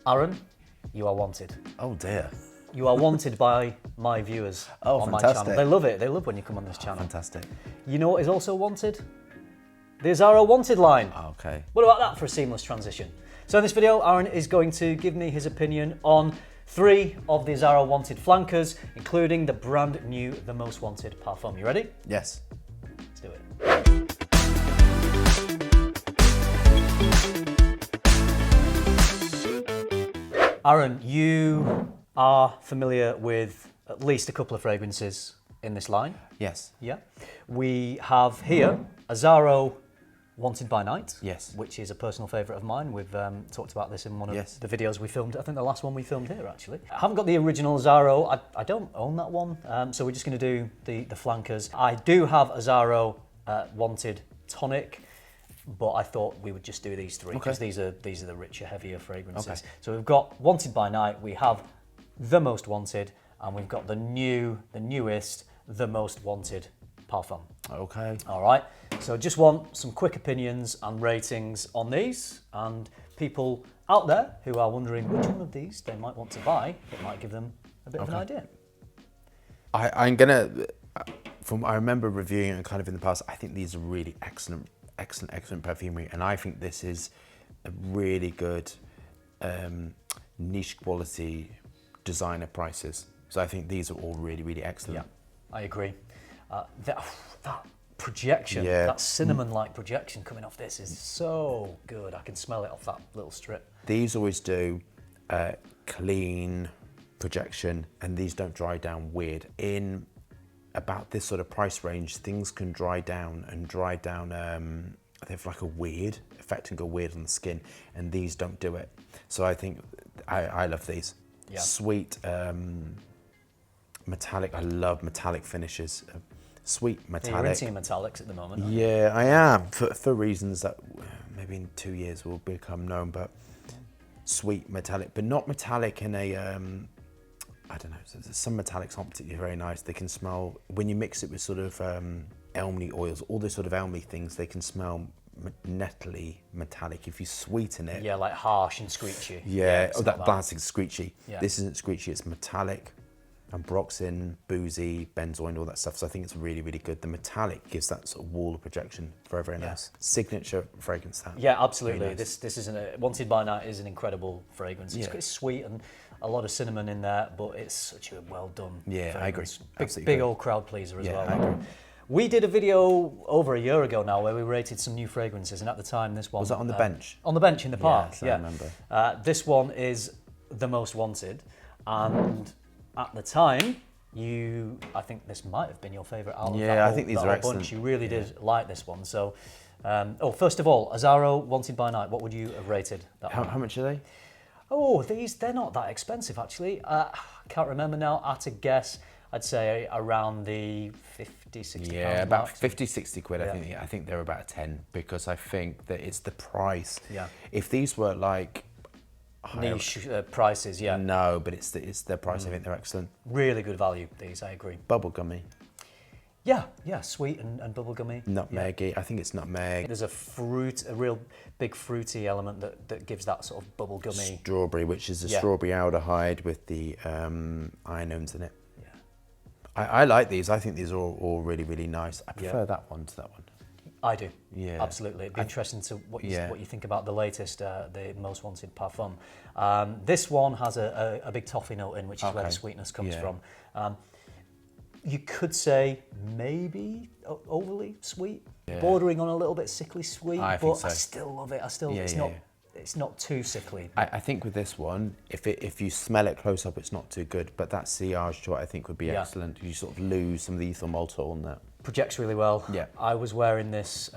Aaron, you are wanted. Oh dear. You are wanted by my viewers on my fantastic. channel. They love it. They love when you come on this channel. Fantastic. You know what is also wanted? The Azzaro Wanted line. Okay. What about that for a seamless transition? So in this video, Aaron is going to give me his opinion on 3 of the Azzaro Wanted flankers, including the brand new The Most Wanted Parfum. You ready? Yes. Let's do it. Aaron, you are familiar with at least a couple of fragrances in this line. Yes. Yeah. We have here Azzaro Wanted by Night, Yes. which is a personal favourite of mine. We've talked about this in one of Yes. the videos we filmed. I think the last one we filmed here, actually. I haven't got the original Azzaro. I don't own that one, so we're just going to do the flankers. I do have Azzaro Wanted Tonic, but I thought we would just do these 3 because these are the richer, heavier fragrances. Okay. So we've got Wanted by Night, we have The Most Wanted, and we've got the newest, The Most Wanted Parfum. Okay. All right, so just want some quick opinions and ratings on these, and people out there who are wondering which one of these they might want to buy, it might give them a bit of an idea. I'm gonna, I remember reviewing it kind of in the past, I think these are really excellent perfumery, and I think this is a really good niche quality designer prices. So I think these are all really excellent. Yeah, I agree. That projection, that cinnamon-like projection coming off this is so good. I can smell it off that little strip. These always do clean projection, and these don't dry down weird. In about this sort of price range, things can dry down, they have like a weird effect and go weird on the skin, and these don't do it. So I think I love these. Yeah. Sweet, metallic. I love metallic finishes. Sweet metallic. You're into metallics at the moment, aren't you? Yeah, I am, for reasons that maybe in 2 years will become known, but sweet metallic, but not metallic in a, I don't know, some metallics aren't particularly very nice. They can smell, when you mix it with sort of elmy oils, all those sort of elmy things, they can smell nettly metallic. If you sweeten it. Yeah, like harsh and screechy. Yeah, that blasting screechy. Yeah. This isn't screechy, it's metallic. Ambroxan, boozy, benzoin, all that stuff. So I think it's really good. The metallic gives that sort of wall of projection. Very nice. Signature fragrance. That. Yeah, absolutely. Nice. This is Wanted by Night is an incredible fragrance. Yeah. It's sweet and a lot of cinnamon in there, but it's such a well done. Yeah, fragrance. I agree. Big old crowd pleaser as well. I agree. We did a video over a year ago now where we rated some new fragrances, and at the time this one Was that on the bench? On the bench in the park. Yes, I remember. This one is The Most Wanted, and at the time, I think this might have been your favourite out of that whole, I think these are excellent. Bunch. You really did like this one. So, first of all, Azzaro Wanted by Night, what would you have rated that one? How much are they? Oh, they're not that expensive actually. I can't remember now. At a guess, I'd say around the 50, 60 Yeah, pounds about mark. 50, 60 quid. Yeah. I think they're about a 10, because I think that it's the price. Yeah. If these were like Niche prices, yeah. No, but it's their price. I think they're excellent. Really good value, these, I agree. Bubblegummy. Yeah, sweet and bubblegummy. Nutmeggy. I think it's nutmeg. There's a real big fruity element that gives that sort of bubblegummy. Strawberry, which is a strawberry aldehyde with the inones in it. Yeah. I like these. I think these are all really nice. I prefer that one to that one. I do. Yeah. Absolutely. It'd be interesting to what you think about the latest, the Most Wanted Parfum. This one has a big toffee note in, which is where the sweetness comes from. You could say maybe overly sweet, bordering on a little bit sickly sweet, but I still love it. It's not too sickly. I think with this one, if you smell it close up, it's not too good. But that sillage to it, I think, would be excellent. You sort of lose some of the ethyl maltol on that. Projects really well. Yeah. I was wearing this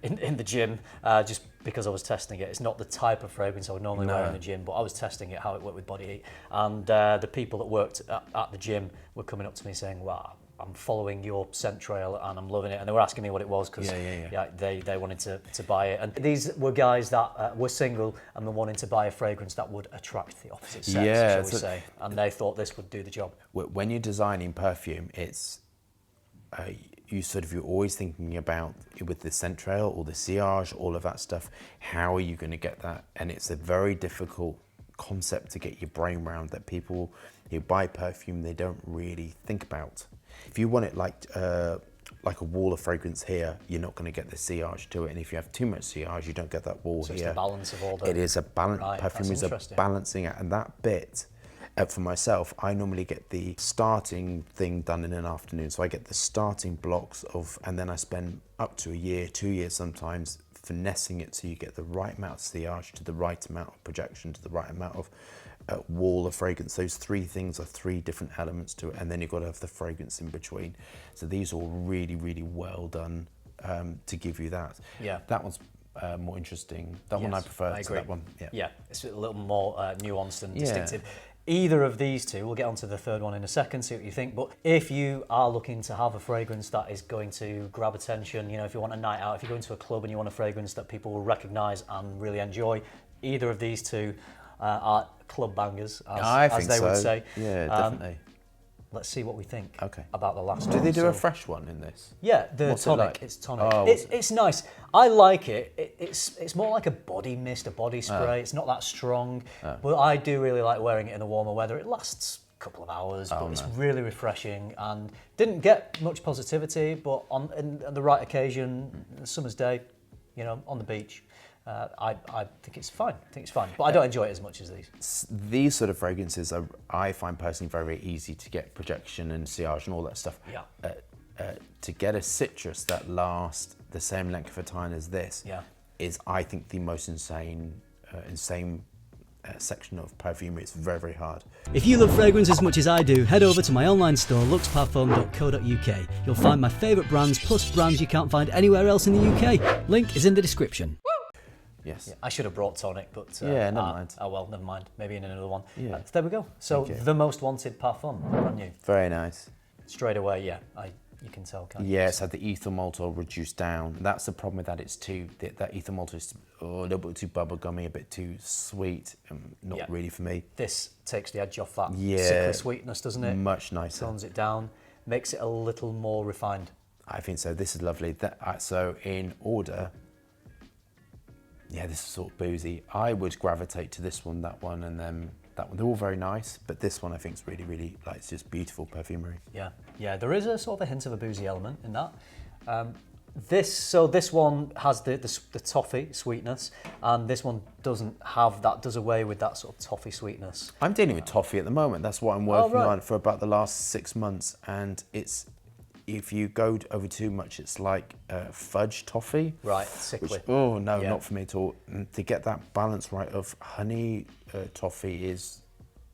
in the gym just because I was testing it. It's not the type of fragrance I would normally wear in the gym, but I was testing it, how it worked with body heat. And the people that worked at the gym were coming up to me saying, wow, I'm following your scent trail and I'm loving it. And they were asking me what it was because they wanted to buy it. And these were guys that were single and were wanting to buy a fragrance that would attract the opposite sex, shall we say. And they thought this would do the job. When you're designing perfume, it's you're always thinking about with the scent trail or the sillage, all of that stuff, how are you going to get that? And it's a very difficult concept to get your brain around that people who buy perfume, they don't really think about. If you want it like a wall of fragrance here, you're not going to get the sillage to it. And if you have too much sillage, you don't get that wall so here. It's the balance of all the... It is a balance. Right, perfume is a balancing act. And that bit, for myself, I normally get the starting thing done in an afternoon. So I get the starting blocks of, and then I spend up to a year, 2 years sometimes, finessing it so you get the right amount of sillage to the right amount of projection to the right amount of wall of fragrance. Those three things are three different elements to it, and then you've got to have the fragrance in between. So these are all really, really well done to give you that. Yeah. That one's more interesting. That one I prefer to that one. Yeah. Yeah, it's a little more nuanced and distinctive. Either of these two, we'll get onto the third one in a second, see what you think, but if you are looking to have a fragrance that is going to grab attention, if you want a night out, if you go into a club and you want a fragrance that people will recognise and really enjoy, either of these two are club bangers, as they would say. Yeah, definitely. Let's see what we think Okay. about the last one. Do they do a fresh one in this? Yeah, the What's tonic. it like? It's tonic. Oh, it's nice. I like it. It's more like a body mist, a body spray. It's not that strong, but I do really like wearing it in the warmer weather. It lasts a couple of hours, but it's really refreshing and didn't get much positivity, but on the right occasion, a summer's day, on the beach, I think it's fine. But I don't enjoy it as much as these. These sort of fragrances are, I find personally, very, very easy to get projection and sillage and all that stuff. Yeah. To get a citrus that lasts the same length of time as this is, I think, the most insane section of perfumery. It's very, very hard. If you love fragrance as much as I do, head over to my online store, luxparfum.co.uk. You'll find my favourite brands, plus brands you can't find anywhere else in the UK. Link is in the description. Yes. Yeah, I should have brought tonic, but never mind. Oh well, never mind. Maybe in another one. Yeah. There we go. So the most wanted Parfum, brand new. Very nice. Straight away, you can tell, can't you? Yeah, it's had the ethyl maltol reduced down. That's the problem with that. It's that ethyl maltol is a little bit too bubblegummy, a bit too sweet. Not really for me. This takes the edge off that sickly sweetness, doesn't it? Much nicer. Tones it down, makes it a little more refined. I think so. This is lovely. So in order, this is sort of boozy. I would gravitate to this one, that one, and then that one. They're all very nice, but this one I think is really, really, it's just beautiful perfumery. Yeah. There is a sort of a hint of a boozy element in that. This one has the toffee sweetness, and this one doesn't have that. Does away with that sort of toffee sweetness. I'm dealing with toffee at the moment. That's what I'm working on for about the last 6 months, and if you go over too much, it's like fudge toffee. Right, sickly. Which, not for me at all. And to get that balance right of honey toffee is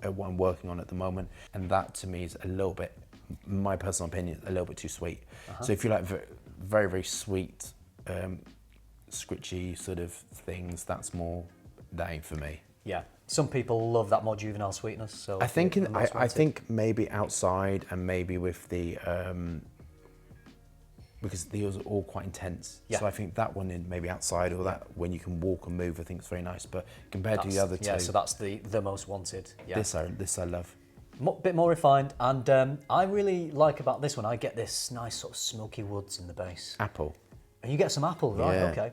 what I'm working on at the moment. And that to me is a little bit, my personal opinion, a little bit too sweet. So if you like very, very sweet, scritchy sort of things, that ain't for me. Yeah. Some people love that more juvenile sweetness. So I think I think maybe outside and maybe with the because these are all quite intense. Yeah. So I think that one in maybe outside or that when you can walk and move, I think it's very nice. But compared to the other two, so that's the most wanted. Yeah. This I love. Bit more refined, and I really like about this one. I get this nice sort of smoky woods in the base. Apple. And you get some apple, right? Yeah. Okay.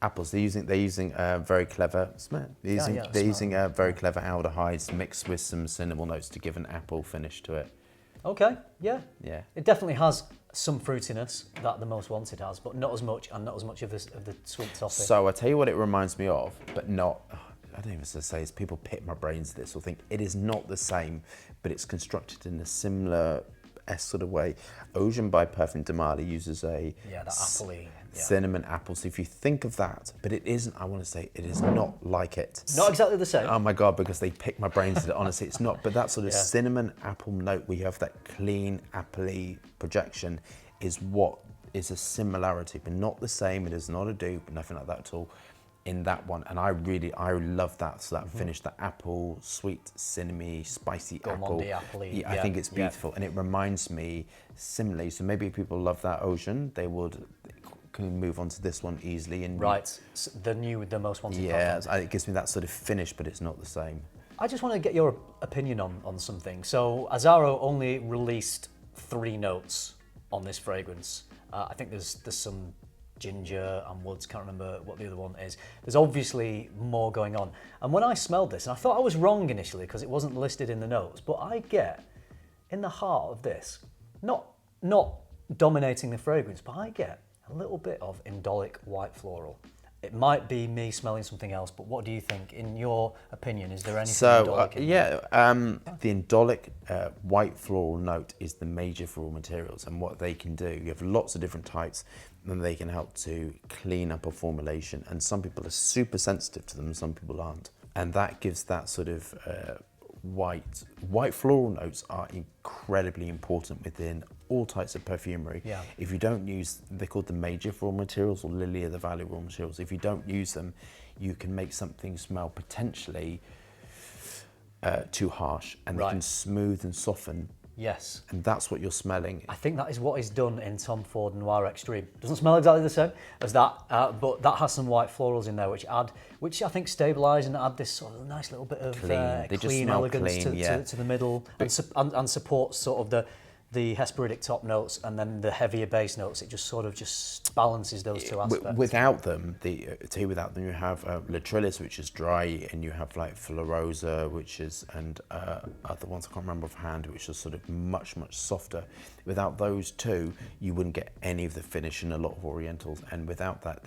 Apples. They're using very clever. They're using very clever aldehydes mixed with some cinnamon notes to give an apple finish to it. Okay. Yeah. Yeah. It definitely has some fruitiness that the most wanted has, but not as much, and not as much of the sweet toffee. So I tell you what it reminds me of, but not. I don't even say is people pick my brains to this or think it is not the same, but it's constructed in a similar sort of way. Ocean by Parfum de Marly uses a that appley, cinnamon apple. So if you think of that, but it isn't. I want to say it is not like it. Not exactly the same. Oh my God, because they pick my brains to it. Honestly, it's not. But that sort of cinnamon apple note, where you have that clean appley projection, is what is a similarity, but not the same. It is not a dupe, nothing like that at all. In that one, and I love that. So that finish, that apple, sweet, cinnamony, spicy apple. Appley. I think it's beautiful, and it reminds me similarly. So maybe if people love that ocean, they can move on to this one easily. And So the most wanted. Yeah, it gives me that sort of finish, but it's not the same. I just want to get your opinion on something. So Azzaro only released 3 notes on this fragrance. I think there's some ginger and woods, can't remember what the other one is. There's obviously more going on. And when I smelled this, and I thought I was wrong initially because it wasn't listed in the notes, but I get in the heart of this, not dominating the fragrance, but I get a little bit of indolic white floral. It might be me smelling something else, but what do you think? In your opinion, is there anything indolic in the indolic white floral note is the major for raw materials, and what they can do, you have lots of different types, and they can help to clean up a formulation, and some people are super sensitive to them, and some people aren't. And that gives that sort of white floral notes are incredibly important within all types of perfumery. Yeah. If you don't use, they're called the major raw materials or lily of the valley raw materials. If you don't use them, you can make something smell potentially too harsh, and they can smooth and soften. Yes. And that's what you're smelling. I think that is what is done in Tom Ford Noir Extreme. Doesn't smell exactly the same as that, but that has some white florals in there which I think stabilise and add this sort of nice little bit of clean elegance to the middle, and supports sort of the Hesperidic top notes and then the heavier base notes. It just sort of balances those two aspects. Without them, you have Latrillis, which is dry, and you have like Florosa, which is, and other ones I can't remember offhand, which is sort of much softer. Without those two, you wouldn't get any of the finish in a lot of Orientals, and without that,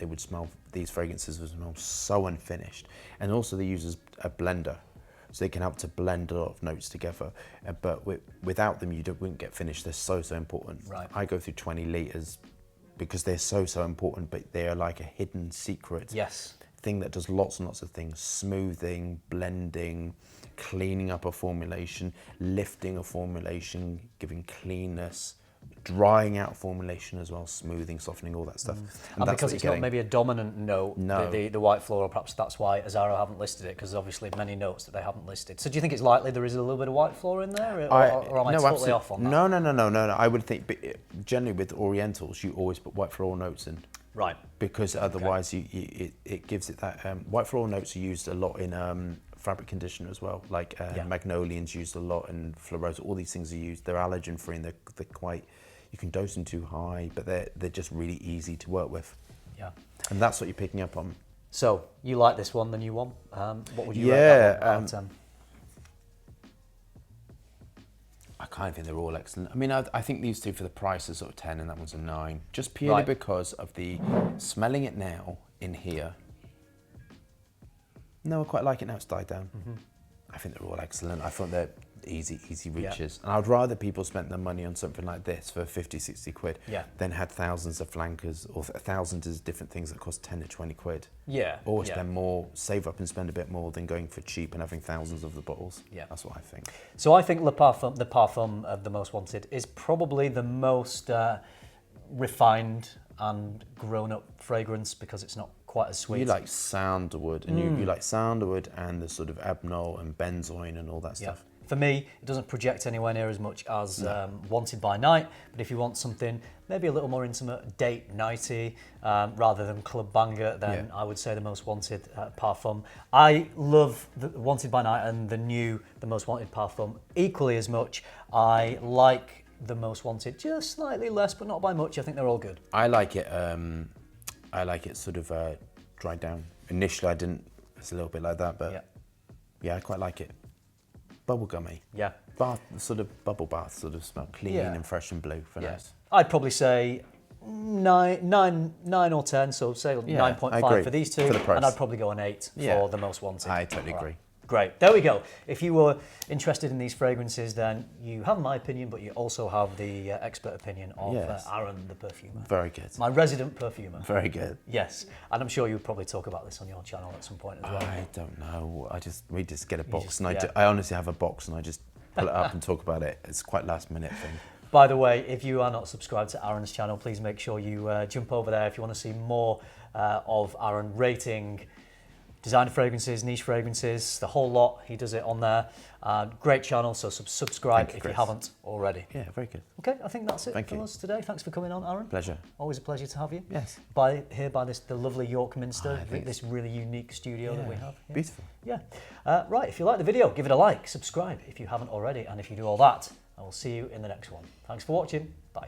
these fragrances would smell so unfinished. And also they use a blender, so they can help to blend a lot of notes together. But without them, you wouldn't get finished. They're so important. Right. I go through 20 litres because they're so important, but they are like a hidden secret thing that does lots and lots of things: smoothing, blending, cleaning up a formulation, lifting a formulation, giving cleanness, drying out formulation as well, smoothing, softening, all that stuff. And because it's not maybe a dominant note, the white floral, perhaps that's why Azzaro haven't listed it, because obviously many notes that they haven't listed. So do you think it's likely there is a little bit of white floral in there, or am I totally off on that? No. I would think, generally with Orientals, you always put white floral notes in. Right. Because otherwise it gives it that, white floral notes are used a lot in fabric conditioner as well, like Magnolian's used a lot, and Florosa, all these things are used. They're allergen free, and they're quite, you can dose them too high, but they're just really easy to work with. Yeah. And that's what you're picking up on. So you like this one, the new one? What would you rate that one out of 10? I kind of think they're all excellent. I mean, I think these two for the price are sort of 10, and that one's a 9, just purely because of the smelling it now in here. No, I quite like it now. It's died down. I think they're all excellent. I thought they're easy reaches. And I'd rather people spent their money on something like this for 50, 60 quid than had thousands of flankers or thousands of different things that cost 10 to 20 quid. Yeah. Or spend more, save up and spend a bit more than going for cheap and having thousands of the bottles. Yeah. That's what I think. So I think the Parfum of the Most Wanted is probably the most refined and grown-up fragrance, because it's not quite as sweet. You like sandalwood, and you like sandalwood and the sort of abnol and benzoin and all that stuff. For me, it doesn't project anywhere near as much as Wanted by Night, but if you want something maybe a little more intimate, date nighty, rather than club banger, then I would say the Most Wanted Parfum. I love the Wanted by Night and the Most Wanted Parfum equally as much. I like the Most Wanted just slightly less, but not by much. I think they're all good. I like it sort of dried down. Initially I didn't, it's a little bit like that, but yeah, I quite like it. Bubblegummy. Yeah. Bath, sort of bubble bath sort of smell, clean and fresh and blue. Nice. I'd probably say 9 or 10, so say 9.5 for these two, for the price. And I'd probably go an 8 for the Most Wanted. I totally agree. Great, there we go. If you were interested in these fragrances, then you have my opinion, but you also have the expert opinion of Aaron, the perfumer. Very good. My resident perfumer. Very good. Yes, and I'm sure you would probably talk about this on your channel at some point as well. I don't know. We just get a box, I honestly have a box, and I just pull it up and talk about it. It's quite last minute thing. By the way, if you are not subscribed to Aaron's channel, please make sure you jump over there if you want to see more of Aaron rating designer fragrances, niche fragrances, the whole lot. He does it on there. Great channel, so subscribe if you haven't already. Yeah, very good. Okay, I think that's it for us today. Thanks for coming on, Aaron. Pleasure. Always a pleasure to have you. Yes. By the lovely York Minster, this really unique studio that we have. Yeah. Beautiful. Yeah. Right, if you like the video, give it a like, subscribe if you haven't already, and if you do all that, I will see you in the next one. Thanks for watching. Bye.